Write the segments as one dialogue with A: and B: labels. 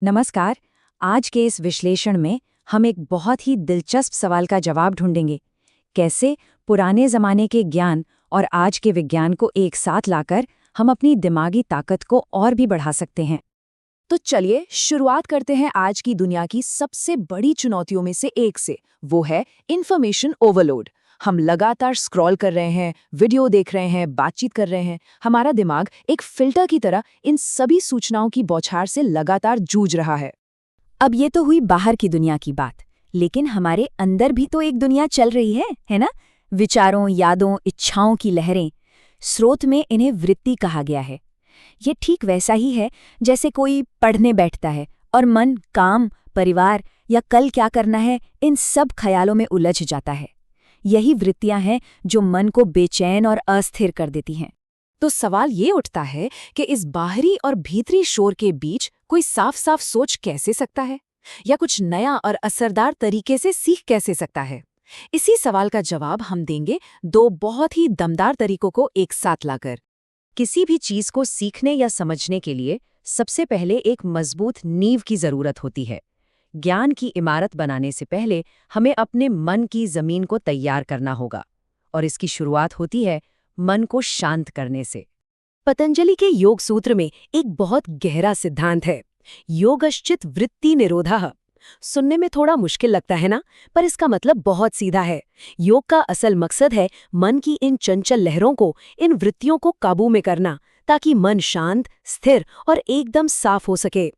A: नमस्कार। आज के इस विश्लेषण में हम एक बहुत ही दिलचस्प सवाल का जवाब ढूंढेंगे। कैसे पुराने जमाने के ज्ञान और आज के विज्ञान को एक साथ लाकर हम अपनी दिमागी ताकत को और भी बढ़ा सकते हैं।
B: तो चलिए शुरुआत करते हैं आज की दुनिया की सबसे बड़ी चुनौतियों में से एक से। वो है इंफॉर्मेशन ओवरलोड। हम लगातार स्क्रॉल कर रहे हैं, वीडियो देख रहे हैं, बातचीत कर रहे हैं। हमारा दिमाग एक फिल्टर की तरह इन सभी सूचनाओं की बौछार से लगातार जूझ रहा है।
A: अब ये तो हुई बाहर की दुनिया की बात, लेकिन हमारे अंदर भी तो एक दुनिया चल रही है ना? विचारों, यादों, इच्छाओं की लहरें। स्रोत में इन्हें वृत्ति कहा गया है। ये ठीक वैसा ही है जैसे कोई पढ़ने बैठता है और मन काम, परिवार या कल क्या करना है इन सब ख्यालों में उलझ जाता है। यही वृत्तियां हैं जो मन को बेचैन और अस्थिर कर देती हैं।
B: तो सवाल ये उठता है कि इस बाहरी और भीतरी शोर के बीच कोई साफ साफ सोच कैसे सकता है, या कुछ नया और असरदार तरीके से सीख कैसे सकता है? इसी सवाल का जवाब हम देंगे दो बहुत ही दमदार तरीकों को एक साथ लाकर।
A: किसी भी चीज को सीखने या समझने के लिए सबसे पहले एक मजबूत नींव की जरूरत होती है। ज्ञान की इमारत बनाने से पहले हमें अपने मन की जमीन को तैयार करना होगा, और इसकी शुरुआत होती है मन को शांत करने से।
B: पतंजलि के योग सूत्र में एक बहुत गहरा सिद्धांत है, योगश्चित वृत्ति निरोधः। सुनने में थोड़ा मुश्किल लगता है ना, पर इसका मतलब बहुत सीधा है। योग का असल मकसद है मन की इन चंचल लहरों को, इन वृत्तियों को काबू में करना, ताकि मन शांत, स्थिर और एकदम साफ हो सके।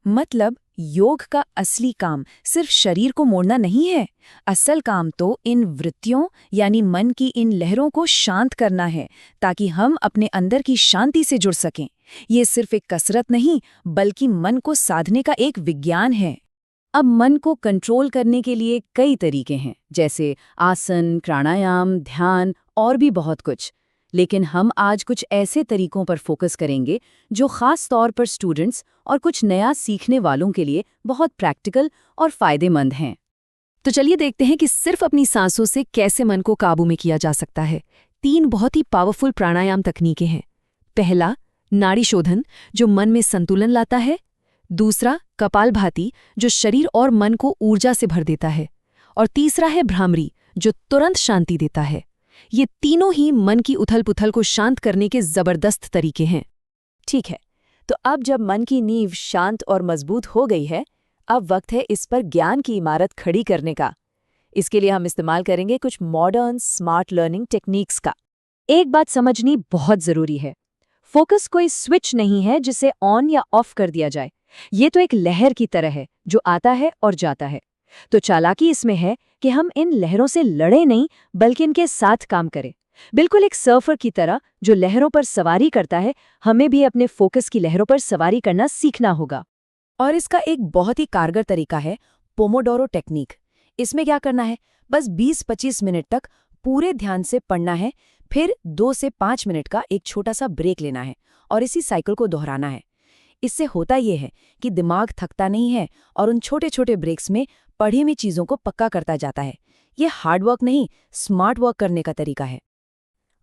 A: मतलब योग का असली काम सिर्फ शरीर को मोड़ना नहीं है। असल काम तो इन वृत्तियों यानी मन की इन लहरों को शांत करना है, ताकि हम अपने अंदर की शांति से जुड़ सकें। ये सिर्फ एक कसरत नहीं, बल्कि मन को साधने का एक विज्ञान है। अब मन को कंट्रोल करने के लिए कई तरीके हैं, जैसे आसन, प्राणायाम, ध्यान और भी बहुत कुछ। लेकिन हम आज कुछ ऐसे तरीकों पर फोकस करेंगे जो खास तौर पर स्टूडेंट्स और कुछ नया सीखने वालों के लिए बहुत प्रैक्टिकल और फायदेमंद हैं।
B: तो चलिए देखते हैं कि सिर्फ अपनी सांसों से कैसे मन को काबू में किया जा सकता है। 3 बहुत ही पावरफुल प्राणायाम तकनीकें हैं। पहला, नाड़ी शोधन, जो मन में संतुलन लाता है। दूसरा, कपालभाति, जो शरीर और मन को ऊर्जा से भर देता है। और तीसरा है भ्रामरी, जो तुरंत शांति देता है। ये तीनों ही मन की उथल-पुथल को शांत करने के जबरदस्त तरीके हैं।
A: ठीक है, तो अब जब मन की नींव शांत और मजबूत हो गई है, अब वक्त है इस पर ज्ञान की इमारत खड़ी करने का। इसके लिए हम इस्तेमाल करेंगे कुछ मॉडर्न स्मार्ट लर्निंग टेक्निक्स का। एक बात समझनी बहुत जरूरी है, फोकस कोई स्विच नहीं है जिसे ऑन या ऑफ कर दिया जाए। ये तो एक लहर की तरह है जो आता है और जाता है। तो चालाकी इसमें है कि हम इन लहरों से लड़े नहीं, बल्कि इनके साथ काम करें। बिल्कुल एक सर्फर की तरह जो लहरों पर सवारी करता है, हमें भी अपने फोकस की लहरों पर सवारी करना सीखना होगा। और इसका एक बहुत ही कारगर तरीका है पोमोडोरो टेक्निक। इसमें क्या करना है, बस 20-25 मिनट तक पूरे ध्यान से पढ़ना है, फिर 2 से 5 मिनट का एक छोटा सा ब्रेक लेना है और इसी साइकिल को दोहराना है। इससे होता यह है कि दिमाग थकता नहीं है और उन छोटे छोटे ब्रेक्स में पढ़ी हुई चीज़ों को पक्का करता जाता है। ये हार्डवर्क नहीं, स्मार्ट वर्क करने का तरीका है।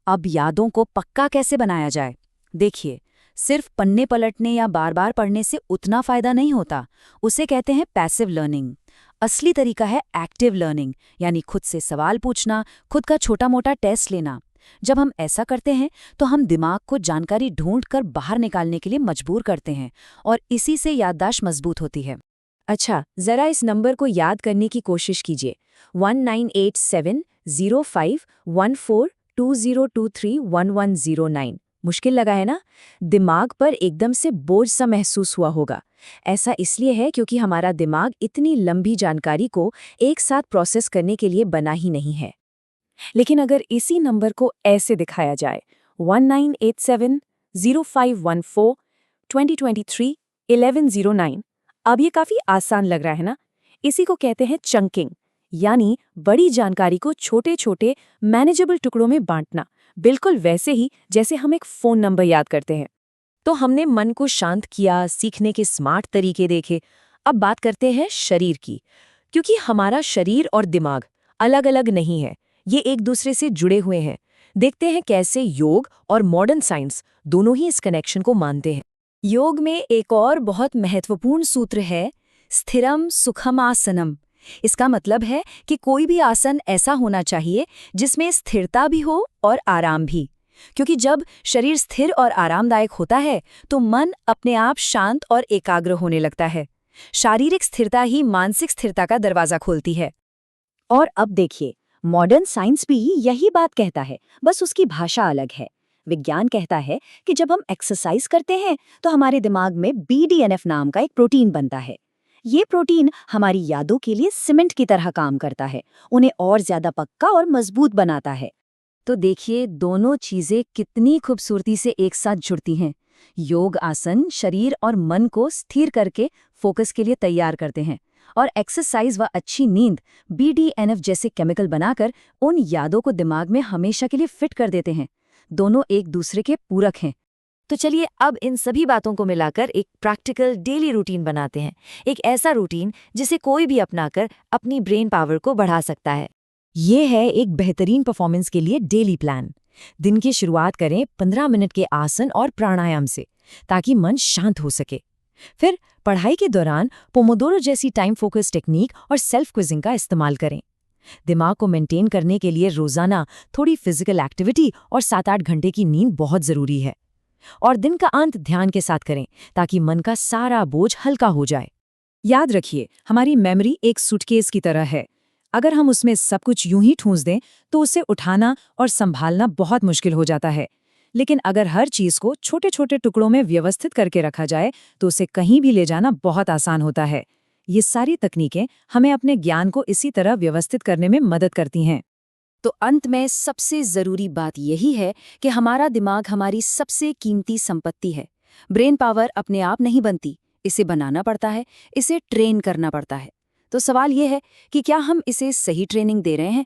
A: अब यादों को पक्का कैसे बनाया जाए? देखिए, सिर्फ पन्ने पलटने या बार बार पढ़ने से उतना फायदा नहीं होता। उसे कहते हैं पैसिव लर्निंग। असली तरीका है एक्टिव लर्निंग, यानी खुद से सवाल पूछना, खुद का छोटा मोटा टेस्ट लेना। जब हम ऐसा करते हैं तो हम दिमाग को जानकारी ढूंढकर बाहर निकालने के लिए मजबूर करते हैं, और इसी से याददाश्त मजबूत होती है। अच्छा, जरा इस नंबर को याद करने की कोशिश कीजिए, 1987051420231109। मुश्किल लगा है ना? दिमाग पर एकदम से बोझ सा महसूस हुआ होगा। ऐसा इसलिए है क्योंकि हमारा दिमाग इतनी लंबी जानकारी को एक साथ प्रोसेस करने के लिए बना ही नहीं है। लेकिन अगर इसी नंबर को ऐसे दिखाया जाए, 1987051420231109, अब ये काफी आसान लग रहा है ना? इसी को कहते हैं चंकिंग, यानी बड़ी जानकारी को छोटे छोटे मैनेजेबल टुकड़ों में बांटना, बिल्कुल वैसे ही जैसे हम एक फोन नंबर याद करते हैं। तो हमने मन को शांत किया, सीखने के स्मार्ट तरीके देखे। अब बात करते हैं शरीर की, क्योंकि हमारा शरीर और दिमाग अलग अलग नहीं है, ये एक दूसरे से जुड़े हुए हैं। देखते हैं कैसे योग और मॉडर्न साइंस दोनों ही इस कनेक्शन को मानते हैं। योग में एक और बहुत महत्वपूर्ण सूत्र है स्थिरम सुखम आसनम। इसका मतलब है कि कोई भी आसन ऐसा होना चाहिए जिसमें स्थिरता भी हो और आराम भी, क्योंकि जब शरीर स्थिर और आरामदायक होता है तो मन अपने आप शांत और एकाग्र होने लगता है। शारीरिक स्थिरता ही मानसिक स्थिरता का दरवाजा खोलती है।
C: और अब देखिए, मॉडर्न साइंस भी यही बात कहता है, बस उसकी भाषा अलग है। विज्ञान कहता है कि जब हम एक्सरसाइज करते हैं तो हमारे दिमाग में BDNF नाम का एक प्रोटीन बनता है। ये प्रोटीन हमारी यादों के लिए सीमेंट की तरह काम करता है, उन्हें और ज्यादा पक्का और मजबूत बनाता है।
A: तो देखिए दोनों चीजें कितनी खूबसूरती से एक साथ जुड़ती हैं। योग आसन शरीर और मन को स्थिर करके फोकस के लिए तैयार करते हैं, और एक्सरसाइज व अच्छी नींद BDNF जैसे केमिकल बनाकर उन यादों को दिमाग में हमेशा के लिए फिट कर देते हैं। दोनों एक दूसरे के पूरक हैं। तो चलिए अब इन सभी बातों को मिलाकर एक प्रैक्टिकल डेली रूटीन बनाते हैं, एक ऐसा रूटीन जिसे कोई भी अपनाकर अपनी ब्रेन पावर को बढ़ा सकता है। ये है एक बेहतरीन परफॉर्मेंस के लिए डेली प्लान। दिन की शुरुआत करें 15 मिनट के आसन और प्राणायाम से, ताकि मन शांत हो सके। फिर पढ़ाई के दौरान पोमोडोरो जैसी टाइम फोकस टेक्निक और सेल्फ क्विजिंग का इस्तेमाल करें। दिमाग को मेंटेन करने के लिए रोजाना थोड़ी फिजिकल एक्टिविटी और 7-8 घंटे की नींद बहुत जरूरी है। और दिन का अंत ध्यान के साथ करें, ताकि मन का सारा बोझ हल्का हो जाए। याद रखिए, हमारी मेमोरी एक सूटकेस की तरह है। अगर हम उसमें सब कुछ यूं ही ठूंस दें तो उसे उठाना और संभालना बहुत मुश्किल हो जाता है। लेकिन अगर हर चीज को छोटे छोटे टुकड़ों में व्यवस्थित करके रखा जाए तो उसे कहीं भी ले जाना बहुत आसान होता है। ये सारी तकनीकें हमें अपने ज्ञान को इसी तरह व्यवस्थित करने में मदद करती हैं। तो अंत में सबसे जरूरी बात यही है कि हमारा दिमाग हमारी सबसे कीमती संपत्ति है। ब्रेन पावर अपने आप नहीं बनती, इसे बनाना पड़ता है, इसे ट्रेन करना पड़ता है। तो सवाल यह है कि क्या हम इसे सही ट्रेनिंग दे रहे हैं?